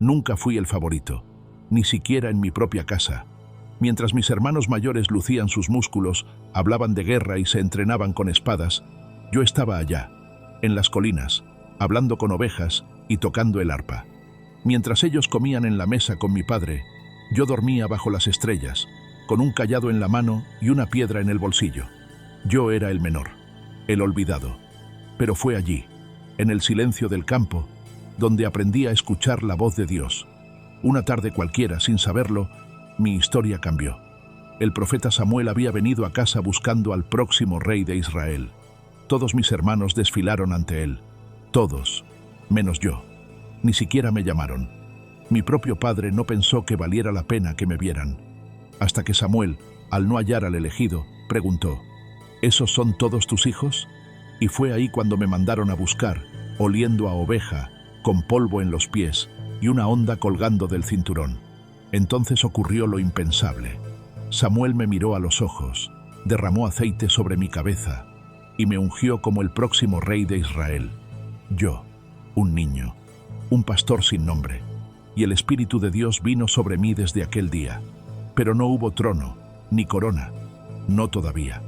Nunca fui el favorito, ni siquiera en mi propia casa. Mientras mis hermanos mayores lucían sus músculos, hablaban de guerra y se entrenaban con espadas, yo estaba allá, en las colinas, hablando con ovejas y tocando el arpa. Mientras ellos comían en la mesa con mi padre, yo dormía bajo las estrellas, con un cayado en la mano y una piedra en el bolsillo. Yo era el menor, el olvidado. Pero fue allí, en el silencio del campo, donde aprendí a escuchar la voz de Dios. Una tarde cualquiera, sin saberlo, mi historia cambió. El profeta Samuel había venido a casa buscando al próximo rey de Israel. Todos mis hermanos desfilaron ante él. Todos, menos yo. Ni siquiera me llamaron. Mi propio padre no pensó que valiera la pena que me vieran. Hasta que Samuel, al no hallar al elegido, preguntó: ¿Esos son todos tus hijos? Y fue ahí cuando me mandaron a buscar, oliendo a oveja, con polvo en los pies y una honda colgando del cinturón. Entonces ocurrió lo impensable. Samuel me miró a los ojos, derramó aceite sobre mi cabeza y me ungió como el próximo rey de Israel. Yo, un niño, un pastor sin nombre, y el Espíritu de Dios vino sobre mí desde aquel día. Pero no hubo trono, ni corona, no todavía.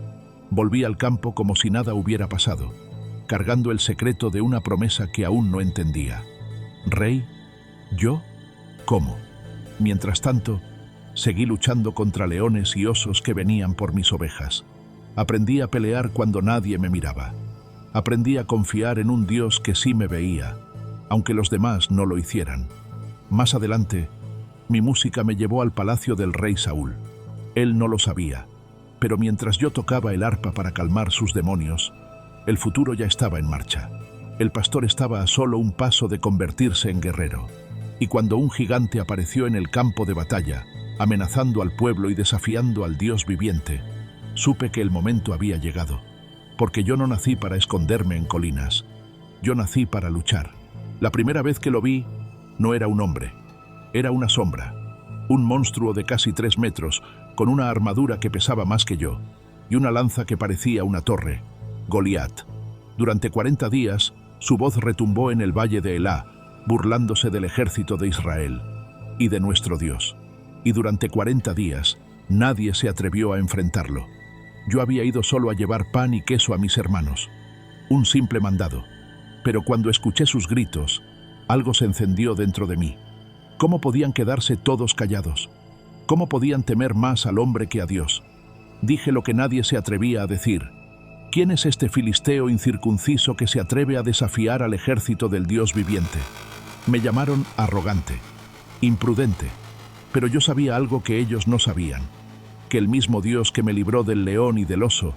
Volví al campo como si nada hubiera pasado, cargando el secreto de una promesa que aún no entendía. ¿Rey? ¿Yo? ¿Cómo? Mientras tanto, seguí luchando contra leones y osos que venían por mis ovejas. Aprendí a pelear cuando nadie me miraba. Aprendí a confiar en un Dios que sí me veía, aunque los demás no lo hicieran. Más adelante, mi música me llevó al palacio del rey Saúl. Él no lo sabía, pero mientras yo tocaba el arpa para calmar sus demonios, el futuro ya estaba en marcha. El pastor estaba a solo un paso de convertirse en guerrero. Y cuando un gigante apareció en el campo de batalla, amenazando al pueblo y desafiando al Dios viviente, supe que el momento había llegado. Porque yo no nací para esconderme en colinas. Yo nací para luchar. La primera vez que lo vi, no era un hombre. Era una sombra. Un monstruo de casi 3 metros, con una armadura que pesaba más que yo, y una lanza que parecía una torre. Goliat. Durante 40 días, su voz retumbó en el valle de Elá, burlándose del ejército de Israel y de nuestro Dios. Y durante 40 días, nadie se atrevió a enfrentarlo. Yo había ido solo a llevar pan y queso a mis hermanos. Un simple mandado. Pero cuando escuché sus gritos, algo se encendió dentro de mí. ¿Cómo podían quedarse todos callados? ¿Cómo podían temer más al hombre que a Dios? Dije lo que nadie se atrevía a decir. ¿Quién es este filisteo incircunciso que se atreve a desafiar al ejército del Dios viviente? Me llamaron arrogante, imprudente, pero yo sabía algo que ellos no sabían, que el mismo Dios que me libró del león y del oso,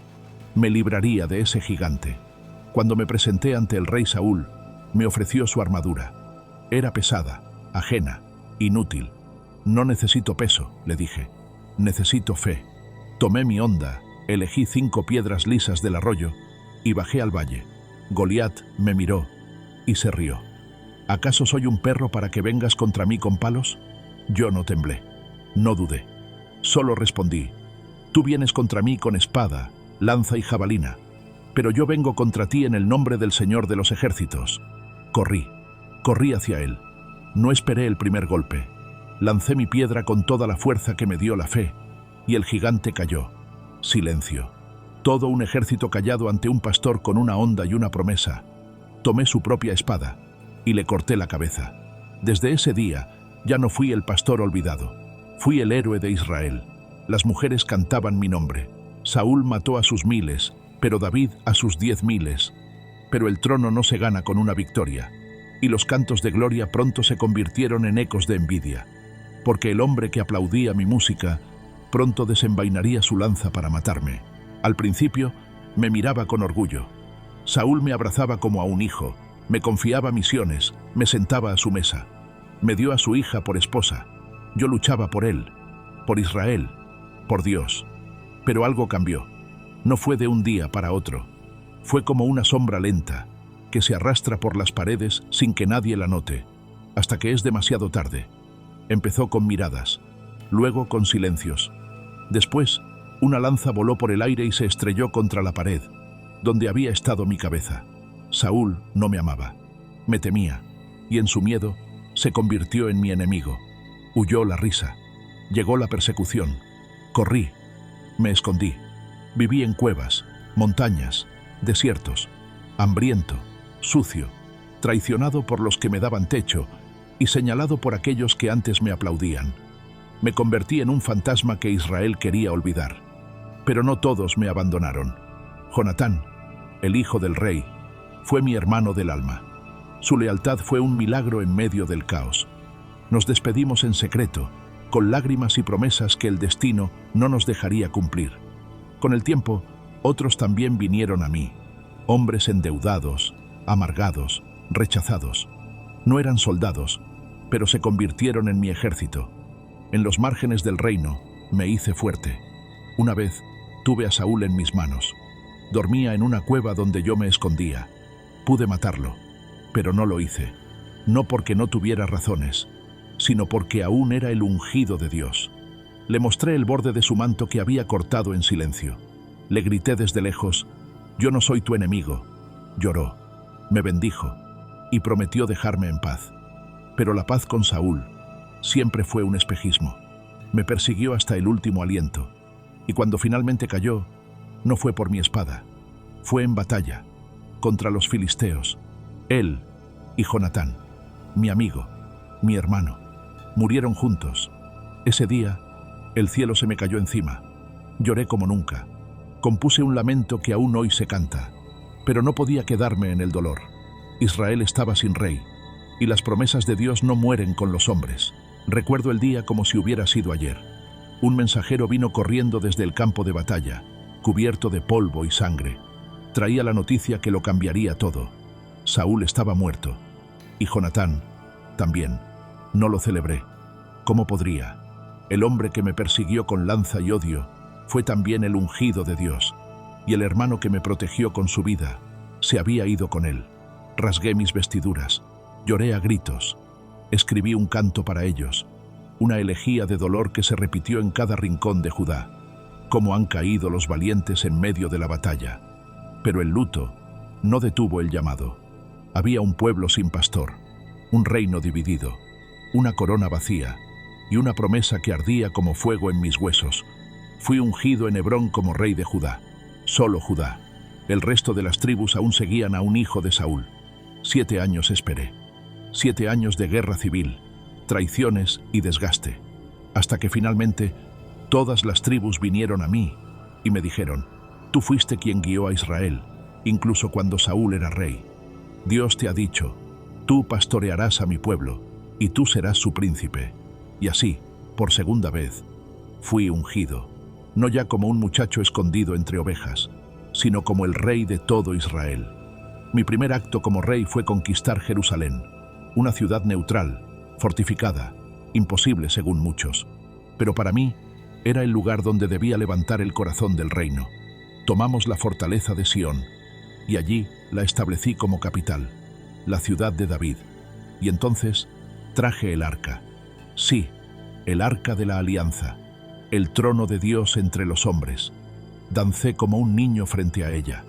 me libraría de ese gigante. Cuando me presenté ante el rey Saúl, me ofreció su armadura. Era pesada, ajena, inútil. No necesito peso, le dije. Necesito fe. Tomé mi honda, elegí 5 piedras lisas del arroyo y bajé al valle. Goliat me miró y se rió. ¿Acaso soy un perro para que vengas contra mí con palos? Yo no temblé, no dudé. Solo respondí: tú vienes contra mí con espada, lanza y jabalina, pero yo vengo contra ti en el nombre del Señor de los ejércitos. Corrí hacia él. No esperé el primer golpe. Lancé mi piedra con toda la fuerza que me dio la fe, y el gigante cayó. Silencio. Todo un ejército callado ante un pastor con una honda y una promesa. Tomé su propia espada y le corté la cabeza. Desde ese día, ya no fui el pastor olvidado. Fui el héroe de Israel. Las mujeres cantaban mi nombre. Saúl mató a sus 1000, pero David a sus 10.000. Pero el trono no se gana con una victoria. Y los cantos de gloria pronto se convirtieron en ecos de envidia. Porque el hombre que aplaudía mi música pronto desenvainaría su lanza para matarme. Al principio, me miraba con orgullo. Saúl me abrazaba como a un hijo, me confiaba misiones, me sentaba a su mesa. Me dio a su hija por esposa. Yo luchaba por él, por Israel, por Dios. Pero algo cambió. No fue de un día para otro. Fue como una sombra lenta, que se arrastra por las paredes sin que nadie la note, hasta que es demasiado tarde. Empezó con miradas, luego con silencios. Después, una lanza voló por el aire y se estrelló contra la pared, donde había estado mi cabeza. Saúl no me amaba, me temía, y en su miedo se convirtió en mi enemigo. Huyó la risa. Llegó la persecución. Corrí. Me escondí. Viví en cuevas, montañas, desiertos, hambriento, sucio, traicionado por los que me daban techo y señalado por aquellos que antes me aplaudían. Me convertí en un fantasma que Israel quería olvidar. Pero no todos me abandonaron. Jonatán, el hijo del rey, fue mi hermano del alma. Su lealtad fue un milagro en medio del caos. Nos despedimos en secreto, con lágrimas y promesas que el destino no nos dejaría cumplir. Con el tiempo, otros también vinieron a mí, hombres endeudados, amargados, rechazados. No eran soldados, pero se convirtieron en mi ejército. En los márgenes del reino me hice fuerte. Una vez tuve a Saúl en mis manos. Dormía en una cueva donde yo me escondía. Pude matarlo, pero no lo hice. No porque no tuviera razones, sino porque aún era el ungido de Dios. Le mostré el borde de su manto que había cortado en silencio. Le grité desde lejos: «Yo no soy tu enemigo». Lloró, me bendijo y prometió dejarme en paz. Pero la paz con Saúl siempre fue un espejismo. Me persiguió hasta el último aliento, y cuando finalmente cayó, no fue por mi espada, fue en batalla, contra los filisteos. Él y Jonatán, mi amigo, mi hermano, murieron juntos. Ese día, el cielo se me cayó encima. Lloré como nunca. Compuse un lamento que aún hoy se canta, pero no podía quedarme en el dolor. Israel estaba sin rey, y las promesas de Dios no mueren con los hombres. Recuerdo el día como si hubiera sido ayer. Un mensajero vino corriendo desde el campo de batalla, cubierto de polvo y sangre. Traía la noticia que lo cambiaría todo. Saúl estaba muerto, y Jonatán también. No lo celebré. ¿Cómo podría? El hombre que me persiguió con lanza y odio fue también el ungido de Dios, y el hermano que me protegió con su vida se había ido con él. Rasgué mis vestiduras, lloré a gritos, escribí un canto para ellos, una elegía de dolor que se repitió en cada rincón de Judá. Cómo han caído los valientes en medio de la batalla. Pero el luto no detuvo el llamado. Había un pueblo sin pastor, un reino dividido, una corona vacía y una promesa que ardía como fuego en mis huesos. Fui ungido en Hebrón como rey de Judá, solo Judá. El resto de las tribus aún seguían a un hijo de Saúl. 7 años esperé, 7 años de guerra civil, traiciones y desgaste, hasta que finalmente todas las tribus vinieron a mí y me dijeron: «Tú fuiste quien guió a Israel, incluso cuando Saúl era rey. Dios te ha dicho: tú pastorearás a mi pueblo, y tú serás su príncipe». Y así, por segunda vez, fui ungido, no ya como un muchacho escondido entre ovejas, sino como el rey de todo Israel. Mi primer acto como rey fue conquistar Jerusalén, una ciudad neutral, fortificada, imposible según muchos, pero para mí era el lugar donde debía levantar el corazón del reino. Tomamos la fortaleza de Sión, y allí la establecí como capital, la ciudad de David. Y entonces traje el arca. Sí, el arca de la alianza, el trono de Dios entre los hombres. Dancé como un niño frente a ella,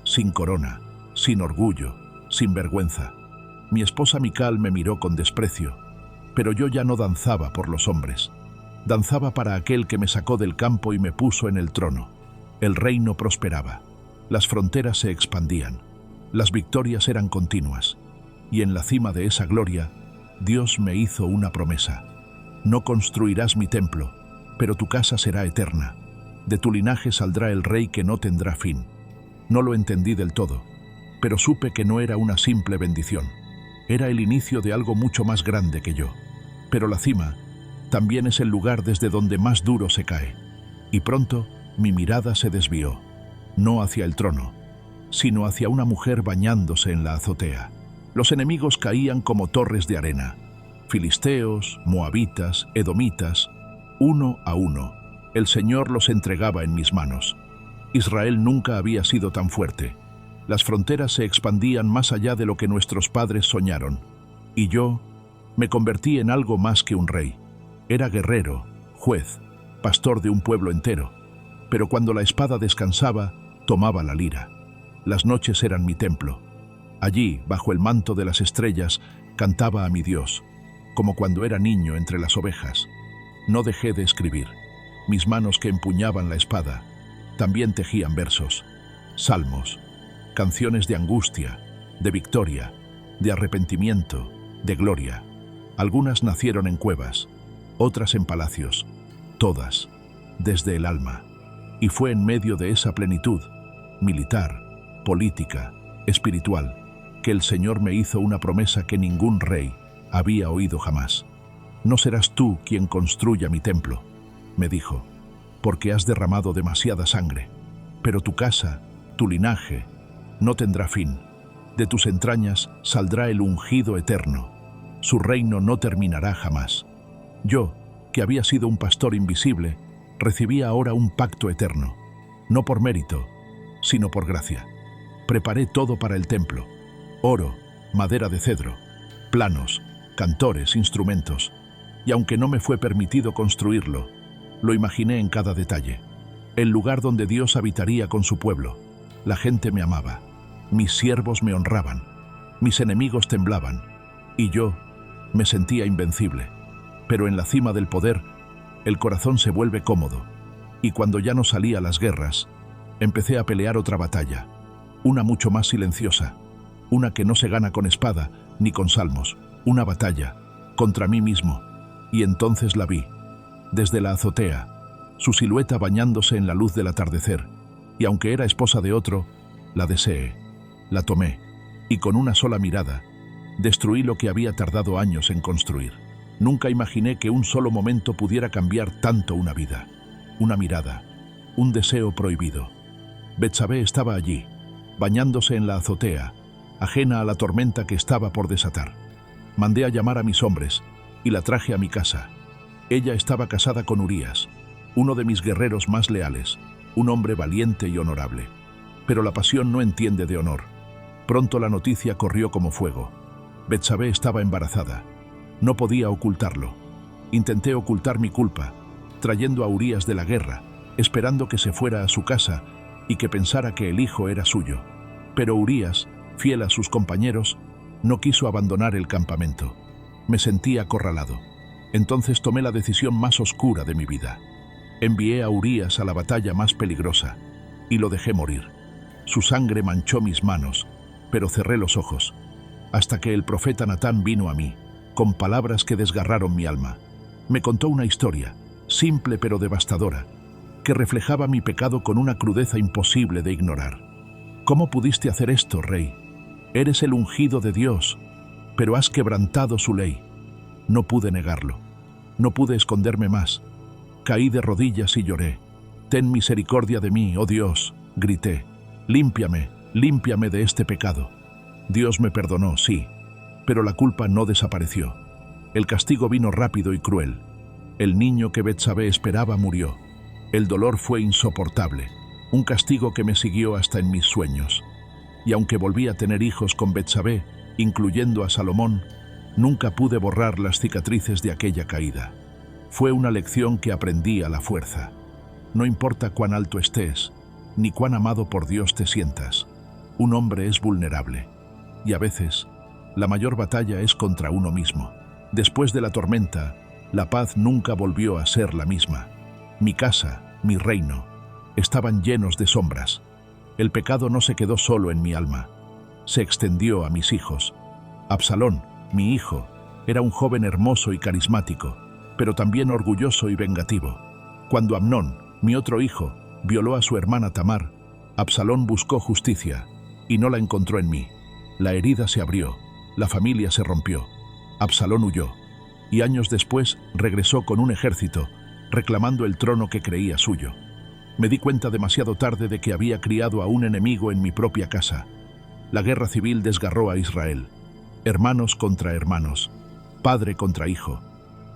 sin corona, sin orgullo, sin vergüenza. Mi esposa Mical me miró con desprecio, pero yo ya no danzaba por los hombres. Danzaba para aquel que me sacó del campo y me puso en el trono. El reino prosperaba, las fronteras se expandían, las victorias eran continuas, y en la cima de esa gloria, Dios me hizo una promesa: «No construirás mi templo, pero tu casa será eterna. De tu linaje saldrá el rey que no tendrá fin». No lo entendí del todo, pero supe que no era una simple bendición. Era el inicio de algo mucho más grande que yo. Pero la cima también es el lugar desde donde más duro se cae. Y pronto mi mirada se desvió, no hacia el trono, sino hacia una mujer bañándose en la azotea. Los enemigos caían como torres de arena. Filisteos, moabitas, edomitas, uno a uno, el Señor los entregaba en mis manos. Israel nunca había sido tan fuerte. Las fronteras se expandían más allá de lo que nuestros padres soñaron. Y yo me convertí en algo más que un rey. Era guerrero, juez, pastor de un pueblo entero. Pero cuando la espada descansaba, tomaba la lira. Las noches eran mi templo. Allí, bajo el manto de las estrellas, cantaba a mi Dios. como cuando era niño entre las ovejas. No dejé de escribir. Mis manos que empuñaban la espada también tejían versos, salmos, canciones de angustia, de victoria, de arrepentimiento, de gloria. Algunas nacieron en cuevas, otras en palacios, todas desde el alma. Y fue en medio de esa plenitud, militar, política, espiritual, que el Señor me hizo una promesa que ningún rey había oído jamás. No serás tú quien construya mi templo, me dijo, porque has derramado demasiada sangre, pero tu casa, tu linaje, no tendrá fin. De tus entrañas saldrá el ungido eterno. Su reino no terminará jamás. Yo, que había sido un pastor invisible, recibía ahora un pacto eterno, no por mérito, sino por gracia. Preparé todo para el templo: oro, madera de cedro, planos, cantores, instrumentos, y aunque no me fue permitido construirlo, lo imaginé en cada detalle. El lugar donde Dios habitaría con su pueblo. La gente me amaba, mis siervos me honraban, mis enemigos temblaban, y yo me sentía invencible. Pero en la cima del poder, el corazón se vuelve cómodo, y cuando ya no salía a las guerras, empecé a pelear otra batalla, una mucho más silenciosa, una que no se gana con espada ni con salmos, una batalla contra mí mismo. Y entonces la vi, desde la azotea, su silueta bañándose en la luz del atardecer, y aunque era esposa de otro, la deseé, la tomé, y con una sola mirada, destruí lo que había tardado años en construir. Nunca imaginé que un solo momento pudiera cambiar tanto una vida, una mirada, un deseo prohibido. Betsabé estaba allí, bañándose en la azotea, ajena a la tormenta que estaba por desatar. Mandé a llamar a mis hombres y la traje a mi casa. Ella estaba casada con Urías, uno de mis guerreros más leales, un hombre valiente y honorable. Pero la pasión no entiende de honor. Pronto la noticia corrió como fuego. Betsabé estaba embarazada. No podía ocultarlo. Intenté ocultar mi culpa, trayendo a Urías de la guerra, esperando que se fuera a su casa y que pensara que el hijo era suyo. Pero Urías, fiel a sus compañeros, no quiso abandonar el campamento. Me sentí acorralado. Entonces tomé la decisión más oscura de mi vida. Envié a Urías a la batalla más peligrosa y lo dejé morir. Su sangre manchó mis manos, pero cerré los ojos, hasta que el profeta Natán vino a mí, con palabras que desgarraron mi alma. Me contó una historia, simple pero devastadora, que reflejaba mi pecado con una crudeza imposible de ignorar. ¿Cómo pudiste hacer esto, rey? Eres el ungido de Dios, pero has quebrantado su ley. No pude negarlo. No pude esconderme más. Caí de rodillas y lloré. Ten misericordia de mí, oh Dios, grité. Límpiame, límpiame de este pecado. Dios me perdonó, sí, pero la culpa no desapareció. El castigo vino rápido y cruel. El niño que Betsabé esperaba murió. El dolor fue insoportable, un castigo que me siguió hasta en mis sueños. Y aunque volví a tener hijos con Betsabé, incluyendo a Salomón, nunca pude borrar las cicatrices de aquella caída. Fue una lección que aprendí a la fuerza. No importa cuán alto estés, ni cuán amado por Dios te sientas, un hombre es vulnerable. Y a veces, la mayor batalla es contra uno mismo. Después de la tormenta, la paz nunca volvió a ser la misma. Mi casa, mi reino, estaban llenos de sombras. El pecado no se quedó solo en mi alma, se extendió a mis hijos. Absalón, mi hijo, era un joven hermoso y carismático, pero también orgulloso y vengativo. Cuando Amnón, mi otro hijo, violó a su hermana Tamar, Absalón buscó justicia y no la encontró en mí. La herida se abrió, la familia se rompió. Absalón huyó y años después regresó con un ejército, reclamando el trono que creía suyo. Me di cuenta demasiado tarde de que había criado a un enemigo en mi propia casa. La guerra civil desgarró a Israel. Hermanos contra hermanos, padre contra hijo.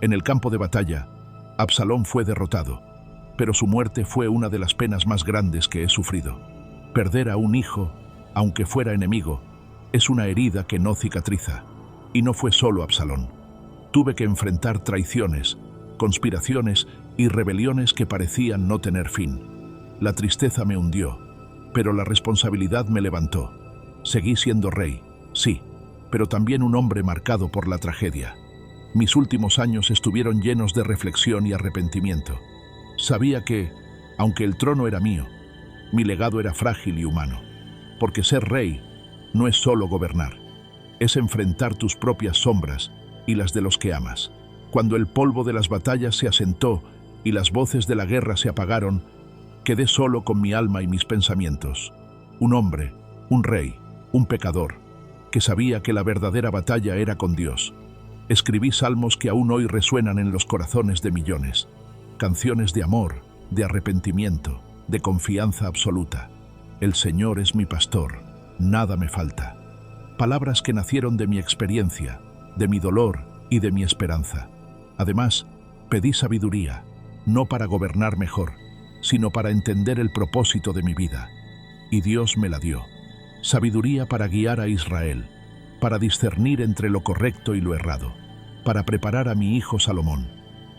En el campo de batalla, Absalón fue derrotado, pero su muerte fue una de las penas más grandes que he sufrido. Perder a un hijo, aunque fuera enemigo, es una herida que no cicatriza. Y no fue solo Absalón. Tuve que enfrentar traiciones, conspiraciones y rebeliones que parecían no tener fin. La tristeza me hundió, pero la responsabilidad me levantó. Seguí siendo rey, sí, pero también un hombre marcado por la tragedia. Mis últimos años estuvieron llenos de reflexión y arrepentimiento. Sabía que, aunque el trono era mío, mi legado era frágil y humano, porque ser rey no es solo gobernar, es enfrentar tus propias sombras y las de los que amas. Cuando el polvo de las batallas se asentó y las voces de la guerra se apagaron, quedé solo con mi alma y mis pensamientos. Un hombre, un rey, un pecador, que sabía que la verdadera batalla era con Dios. Escribí salmos que aún hoy resuenan en los corazones de millones. Canciones de amor, de arrepentimiento, de confianza absoluta. El Señor es mi pastor, nada me falta. Palabras que nacieron de mi experiencia, de mi dolor y de mi esperanza. Además, pedí sabiduría, no para gobernar mejor, sino para entender el propósito de mi vida. Y Dios me la dio. Sabiduría para guiar a Israel, para discernir entre lo correcto y lo errado, para preparar a mi hijo Salomón,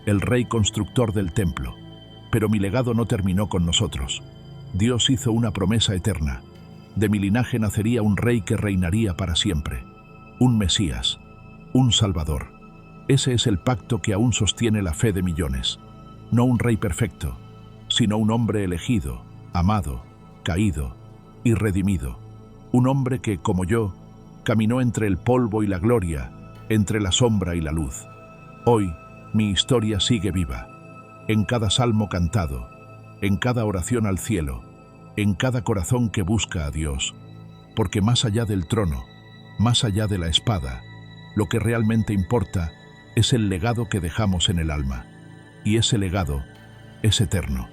el rey constructor del templo. Pero mi legado no terminó con nosotros. Dios hizo una promesa eterna. De mi linaje nacería un rey que reinaría para siempre. Un Mesías, un Salvador. Ese es el pacto que aún sostiene la fe de millones. No un rey perfecto, sino un hombre elegido, amado, caído y redimido. Un hombre que, como yo, caminó entre el polvo y la gloria, entre la sombra y la luz. Hoy, mi historia sigue viva. En cada salmo cantado, en cada oración al cielo, en cada corazón que busca a Dios. Porque más allá del trono, más allá de la espada, lo que realmente importa es el legado que dejamos en el alma. Y ese legado es eterno.